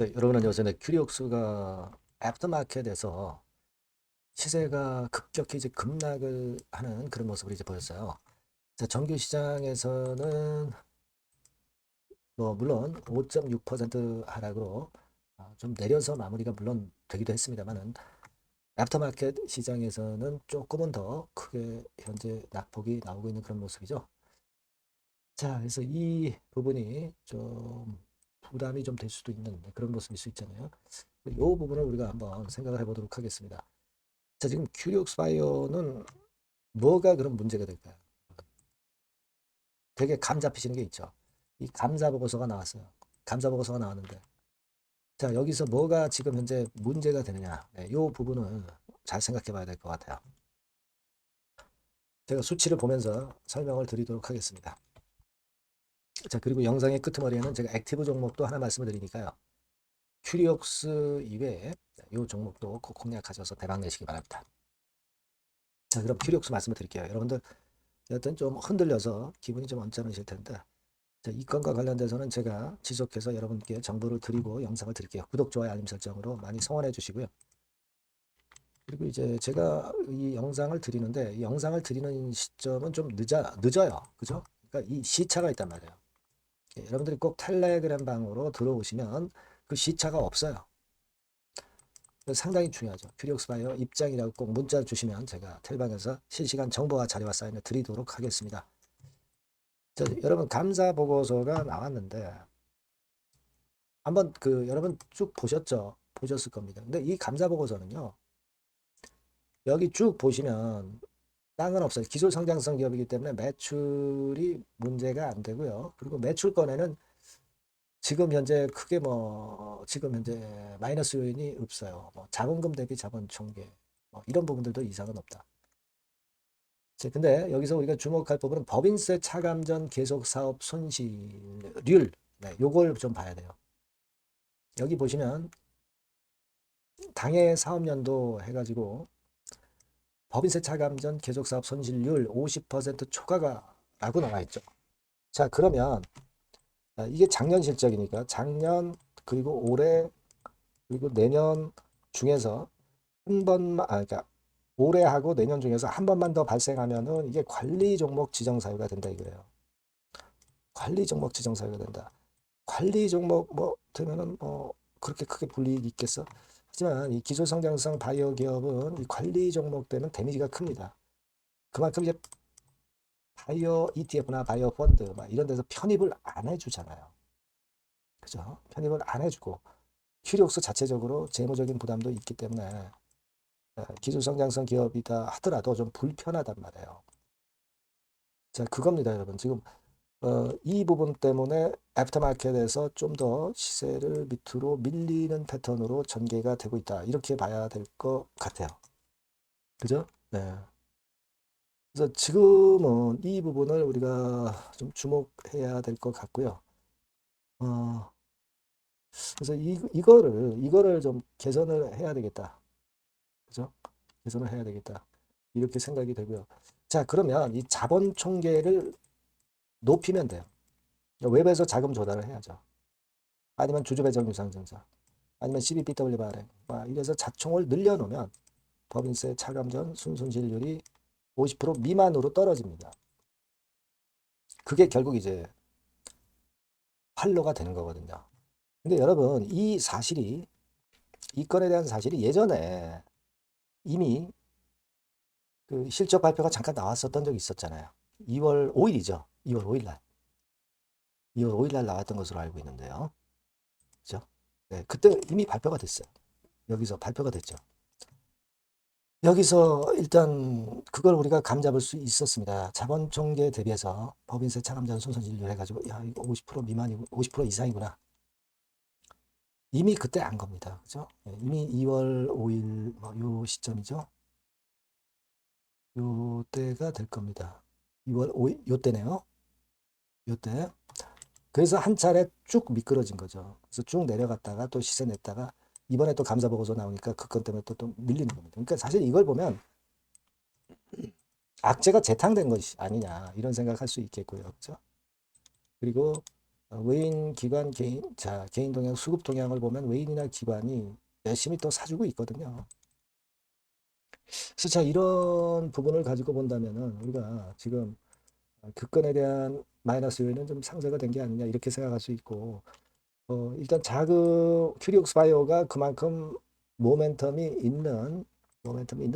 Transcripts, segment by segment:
네, 여러분은 요새 큐리옥스가 애프터마켓에서 시세가 급격히 이제 급락을 하는 그런 모습을 이제 보였어요. 자, 정규 시장에서는 뭐 물론 5.6% 하락으로 좀 내려서 마무리가 물론 되기도 했습니다만은 애프터마켓 시장에서는 조금은 더 크게 현재 낙폭이 나오고 있는 그런 모습이죠. 자, 그래서 이 부분이 좀 부담이 좀 될 수도 있는 그런 모습일 수 있잖아요. 이 부분을 우리가 한번 생각을 해보도록 하겠습니다. 자, 지금 큐리옥스 바이오는 뭐가 그런 문제가 될까요? 되게 감 잡히시는 게 있죠. 이 감사 보고서가 나왔어요. 감사 보고서가 나왔는데, 자, 여기서 뭐가 지금 현재 문제가 되느냐. 네, 이 부분을 잘 생각해 봐야 될 것 같아요. 제가 수치를 보면서 설명을 드리도록 하겠습니다. 자, 그리고 영상의 끄트머리에는 제가 액티브 종목도 하나 말씀을 드리니까요. 큐리옥스 이외에 이 종목도 꼭 공략하셔서 대박 내시기 바랍니다. 자, 그럼 큐리옥스 말씀을 드릴게요. 여러분들 여튼 좀 흔들려서 기분이 좀 언짢으실 텐데, 자, 이 건과 관련돼서는 제가 지속해서 여러분께 정보를 드리고 영상을 드릴게요. 구독, 좋아요, 알림 설정으로 많이 성원해 주시고요. 그리고 이제 제가 이 영상을 드리는데 이 영상을 드리는 시점은 좀 늦어요. 그죠? 그러니까 이 시차가 있단 말이에요. 예, 여러분들이 꼭 텔레그램 방으로 들어오시면 그 시차가 없어요. 상당히 중요하죠. 큐리옥스 바이오 입장이라고 꼭 문자 주시면 제가 텔방에서 실시간 정보와 자료와 사인을 드리도록 하겠습니다. 자, 여러분 감사 보고서가 나왔는데 한번 여러분 쭉 보셨죠? 보셨을 겁니다. 근데 이 감사 보고서는요. 여기 쭉 보시면 딴 건 없어요. 기술 성장성 기업이기 때문에 매출이 문제가 안 되고요. 그리고 매출권에는 지금 현재 크게 지금 현재 마이너스 요인이 없어요. 뭐 자본금 대비 자본 총계 이런 부분들도 이상은 없다. 자, 근데 여기서 우리가 주목할 부분은 법인세 차감 전 계속 사업 손실률, 네, 요걸 좀 봐야 돼요. 여기 보시면 당해 사업연도 해가지고 법인세 차감 전 계속사업 손실률 50% 초과가라고 나와 있죠. 자, 그러면 이게 작년 실적이니까 작년 그리고 올해 그리고 내년 중에서 한 번만 그러니까 올해하고 내년 중에서 한 번만 더 발생하면은 이게 관리 종목 지정 사유가 된다 이거예요. 관리 종목 지정 사유가 된다. 관리 종목 되면은 그렇게 크게 불이익이 있겠어? 하지만 이 기술 성장성 바이오 기업은 이 관리 종목 되면 데미지가 큽니다. 그만큼 이제 바이오 ETF나 바이오 펀드 막 이런 데서 편입을 안 해주잖아요. 그죠? 편입을 안 해주고 큐리옥스 자체적으로 재무적인 부담도 있기 때문에 기술 성장성 기업이다 하더라도 좀 불편하단 말이에요. 자, 그겁니다, 여러분. 지금 이 부분 때문에 애프터마켓에서 좀 더 시세를 밑으로 밀리는 패턴으로 전개가 되고 있다. 이렇게 봐야 될 것 같아요. 그죠? 네. 그래서 지금은 이 부분을 우리가 좀 주목해야 될 것 같고요. 어, 그래서 이거를 좀 개선을 해야 되겠다. 그죠? 개선을 해야 되겠다. 이렇게 생각이 되고요. 자, 그러면 이 자본 총계를 높이면 돼요. 웹에서 자금 조달을 해야죠. 아니면 주주배정 유상증자, 아니면 CBBW 발행, 이래서 자총을 늘려놓으면 법인세 차감 전 순손실률이 50% 미만으로 떨어집니다. 그게 결국 이제 활로가 되는 거거든요. 근데 여러분, 이 건에 대한 사실이 예전에 이미 그 실적 발표가 잠깐 나왔었던 적이 있었잖아요. 2월 5일이죠. 2월 5일 날. 2월 5일 날 나왔던 것으로 알고 있는데요. 그죠? 네, 그때 이미 발표가 됐어요. 여기서 발표가 됐죠. 여기서 일단 그걸 우리가 감잡을 수 있었습니다. 자본 총계 대비해서 법인세 차감전 순손실률 해가지고 야 이거 50% 미만이고 50% 이상이구나. 이미 그때 안 겁니다. 그죠? 네, 이미 2월 5일 요 시점이죠. 요 때가 될 겁니다. 2월 5일 요 때네요. 요 때. 그래서 한 차례 쭉 미끄러진 거죠. 그래서 쭉 내려갔다가 또 시세 냈다가 이번에 또 감사 보고서 나오니까 그 건 때문에 또 밀리는 겁니다. 그러니까 사실 이걸 보면 악재가 재탕된 것이 아니냐 이런 생각할 수 있겠고요. 그렇죠? 그리고 외인, 기관, 개인, 자, 개인 동향, 수급 동향을 보면 외인이나 기관이 열심히 또 사주고 있거든요. 그래서 자, 이런 부분을 가지고 본다면은 우리가 지금 급건에 대한 마이너스 요인은 좀 상쇄가 된 게 아니냐 이렇게 생각할 수 있고, 일단 큐리옥스 바이오가 그만큼 모멘텀이 있는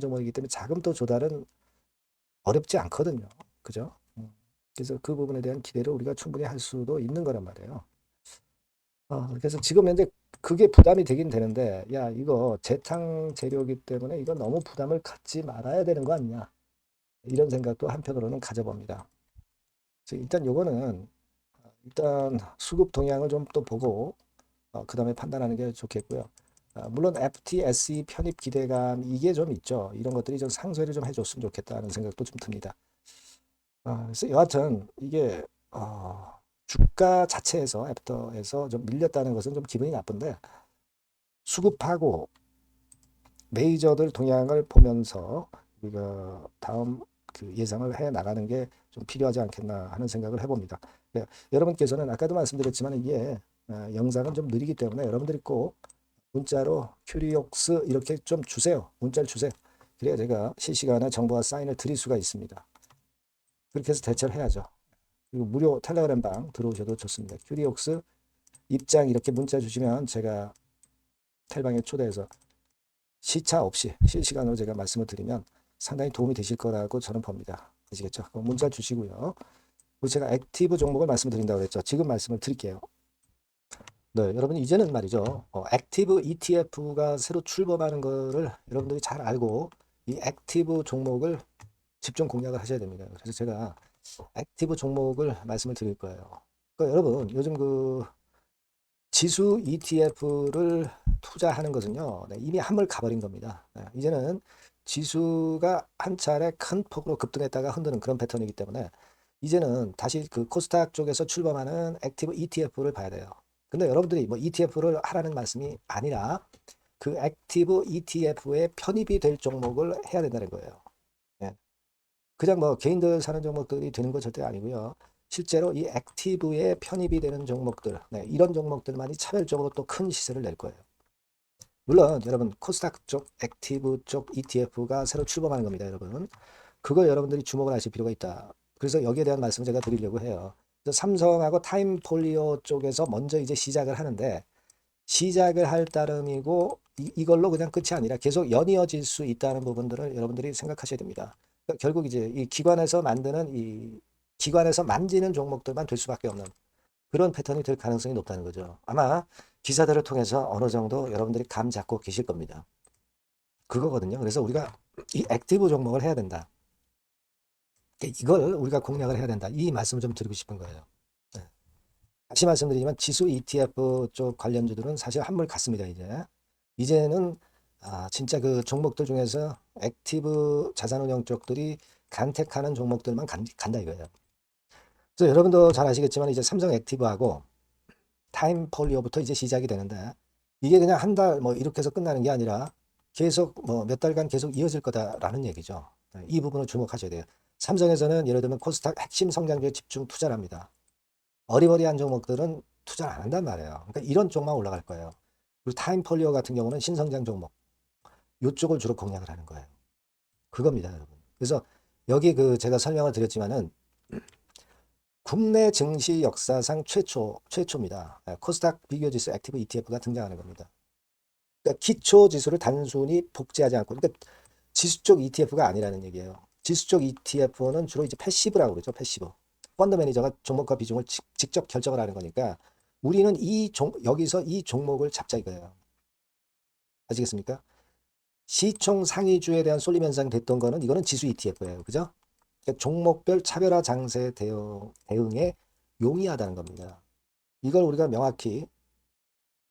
종목이기 때문에 자금도 조달은 어렵지 않거든요. 그죠? 그래서 그 부분에 대한 기대를 우리가 충분히 할 수도 있는 거란 말이에요. 그래서 지금 현재 그게 부담이 되긴 되는데, 야, 이거 재탕 재료이기 때문에 이거 너무 부담을 갖지 말아야 되는 거 아니냐. 이런 생각도 한편으로는 가져봅니다. 그래서 일단 요거는 일단 수급 동향을 좀 또 보고 그 다음에 판단하는 게 좋겠고요. 물론 FTSE 편입 기대감 이게 좀 있죠. 이런 것들이 좀 상쇄를 좀 해줬으면 좋겠다는 생각도 좀 듭니다. 그래서 여하튼 이게 주가 자체에서 애프터에서 좀 밀렸다는 것은 좀 기분이 나쁜데 수급하고 메이저들 동향을 보면서 우리가 다음 그 예상을 해 나가는 게 좀 필요하지 않겠나 하는 생각을 해봅니다. 여러분께서는 아까도 말씀드렸지만 이게 영상은 좀 느리기 때문에 여러분들이 꼭 문자로 큐리옥스 이렇게 좀 주세요. 문자를 주세요. 그래야 제가 실시간에 정보와 사인을 드릴 수가 있습니다. 그렇게 해서 대처를 해야죠. 그리고 무료 텔레그램 방 들어오셔도 좋습니다. 큐리옥스 입장 이렇게 문자 주시면 제가 텔방에 초대해서 시차 없이 실시간으로 제가 말씀을 드리면 상당히 도움이 되실 거라고 저는 봅니다. 아시겠죠? 문자 주시고요. 그리고 제가 액티브 종목을 말씀드린다고 그랬죠. 지금 말씀을 드릴게요. 네, 여러분 이제는 말이죠. 액티브 ETF가 새로 출범하는 거를 여러분들이 잘 알고 이 액티브 종목을 집중 공략을 하셔야 됩니다. 그래서 제가 액티브 종목을 말씀을 드릴 거예요. 그러니까 여러분 요즘 그 지수 ETF를 투자하는 것은요, 네, 이미 한물 가버린 겁니다. 네, 이제는 지수가 한 차례 큰 폭으로 급등했다가 흔드는 그런 패턴이기 때문에 이제는 다시 그 코스닥 쪽에서 출범하는 액티브 ETF를 봐야 돼요. 근데 여러분들이 뭐 ETF를 하라는 말씀이 아니라 그 액티브 ETF에 편입이 될 종목을 해야 된다는 거예요. 예. 그냥 뭐 개인들 사는 종목들이 되는 건 절대 아니고요. 실제로 이 액티브에 편입이 되는 종목들, 네, 이런 종목들만이 차별적으로 또 큰 시세를 낼 거예요. 물론 여러분 코스닥 쪽 액티브 쪽 ETF가 새로 출범하는 겁니다, 여러분. 그걸 여러분들이 주목을 하실 필요가 있다. 그래서 여기에 대한 말씀을 제가 드리려고 해요. 그래서 삼성하고 타임폴리오 쪽에서 먼저 이제 시작을 하는데 시작을 할 따름이고 이걸로 그냥 끝이 아니라 계속 연이어질 수 있다는 부분들을 여러분들이 생각하셔야 됩니다. 그러니까 결국 이제 이 기관에서 만지는 종목들만 될 수밖에 없는 그런 패턴이 될 가능성이 높다는 거죠. 아마 기사들을 통해서 어느 정도 여러분들이 감 잡고 계실 겁니다. 그거거든요. 그래서 우리가 이 액티브 종목을 해야 된다. 이걸 우리가 공략을 해야 된다. 이 말씀을 좀 드리고 싶은 거예요. 네. 다시 말씀드리지만 지수 ETF 쪽 관련주들은 사실 한물 갔습니다. 이제는 진짜 그 종목들 중에서 액티브 자산운용 쪽들이 간택하는 종목들만 간다 이거예요. 그래서 여러분도 잘 아시겠지만 이제 삼성 액티브하고 타임폴리오부터 이제 시작이 되는데 이게 그냥 한 달 뭐 이렇게 해서 끝나는 게 아니라 계속 뭐 몇 달간 계속 이어질 거다라는 얘기죠. 이 부분을 주목하셔야 돼요. 삼성에서는 예를 들면 코스닥 핵심 성장주에 집중 투자를 합니다. 어리버리한 종목들은 투자를 안 한단 말이에요. 그러니까 이런 쪽만 올라갈 거예요. 그리고 타임폴리오 같은 경우는 신성장 종목 이쪽을 주로 공략을 하는 거예요. 그겁니다, 여러분. 그래서 여기 그 제가 설명을 드렸지만은 국내 증시 역사상 최초입니다. 코스닥 비교지수 액티브 ETF가 등장하는 겁니다. 그러니까 기초 지수를 단순히 복제하지 않고, 그러니까 지수 쪽 ETF가 아니라는 얘기예요. 지수 쪽 ETF는 주로 이제 패시브라고 그러죠. 패시브. 펀드 매니저가 종목과 비중을 직접 결정을 하는 거니까 우리는 여기서 이 종목을 잡자 이거예요. 아시겠습니까? 시총 상위주에 대한 쏠림 현상 됐던 거는 이거는 지수 ETF예요. 그죠? 그러니까 종목별 차별화 장세 대응에 용이하다는 겁니다. 이걸 우리가 명확히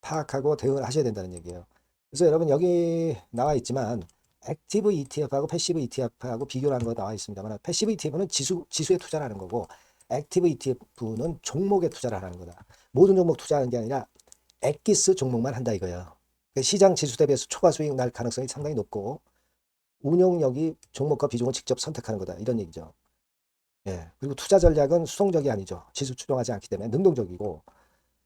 파악하고 대응을 하셔야 된다는 얘기예요. 그래서 여러분 여기 나와 있지만 액티브 ETF하고 패시브 ETF하고 비교를 한 거 나와 있습니다만 패시브 ETF는 지수에 투자를 하는 거고 액티브 ETF는 종목에 투자를 하는 거다. 모든 종목 투자하는 게 아니라 엑기스 종목만 한다 이거예요. 그러니까 시장 지수 대비해서 초과 수익 날 가능성이 상당히 높고 운용력이 종목과 비중을 직접 선택하는 거다 이런 얘기죠. 예. 그리고 투자 전략은 수동적이 아니죠. 지수 추종하지 않기 때문에 능동적이고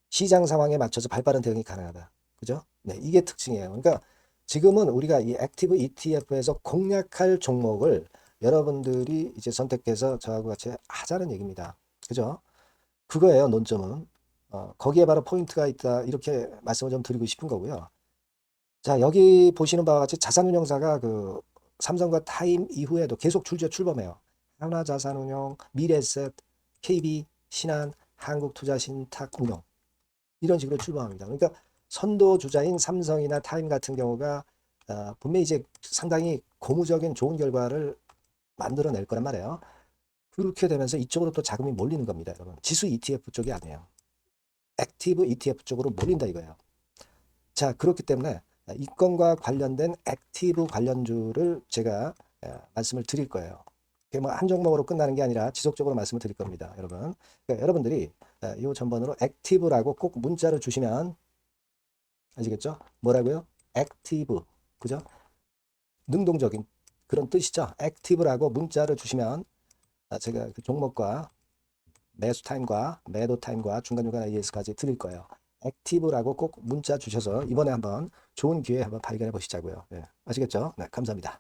시장 상황에 맞춰서 발빠른 대응이 가능하다. 그죠? 네, 이게 특징이에요. 그러니까 지금은 우리가 이 액티브 ETF에서 공략할 종목을 여러분들이 이제 선택해서 저하고 같이 하자는 얘기입니다. 그죠? 그거예요, 논점은. 거기에 바로 포인트가 있다. 이렇게 말씀을 좀 드리고 싶은 거고요. 자, 여기 보시는 바와 같이 자산운용사가 그 삼성과 타임 이후에도 계속 출범해요. 하나자산운용, 미래에셋, KB, 신한, 한국투자신탁운용 이런 식으로 출범합니다. 그러니까 선도 주자인 삼성이나 타임 같은 경우가 분명히 이제 상당히 고무적인 좋은 결과를 만들어낼 거란 말이에요. 그렇게 되면서 이쪽으로 또 자금이 몰리는 겁니다, 여러분. 지수 ETF 쪽이 아니에요. 액티브 ETF 쪽으로 몰린다 이거예요. 자, 그렇기 때문에 이건과 관련된 액티브 관련주를 제가 말씀을 드릴 거예요. 그게 뭐 한 종목으로 끝나는 게 아니라 지속적으로 말씀을 드릴 겁니다, 여러분. 그러니까 여러분들이 이 전번으로 액티브라고 꼭 문자를 주시면 아시겠죠? 뭐라고요? 액티브. 그죠? 능동적인 그런 뜻이죠. 액티브라고 문자를 주시면 제가 그 종목과 매수 타임과 매도 타임과 중간중간 AS까지 드릴 거예요. 액티브라고 꼭 문자 주셔서 이번에 한번 좋은 기회 한번 발견해 보시자고요. 네, 아시겠죠? 네, 감사합니다.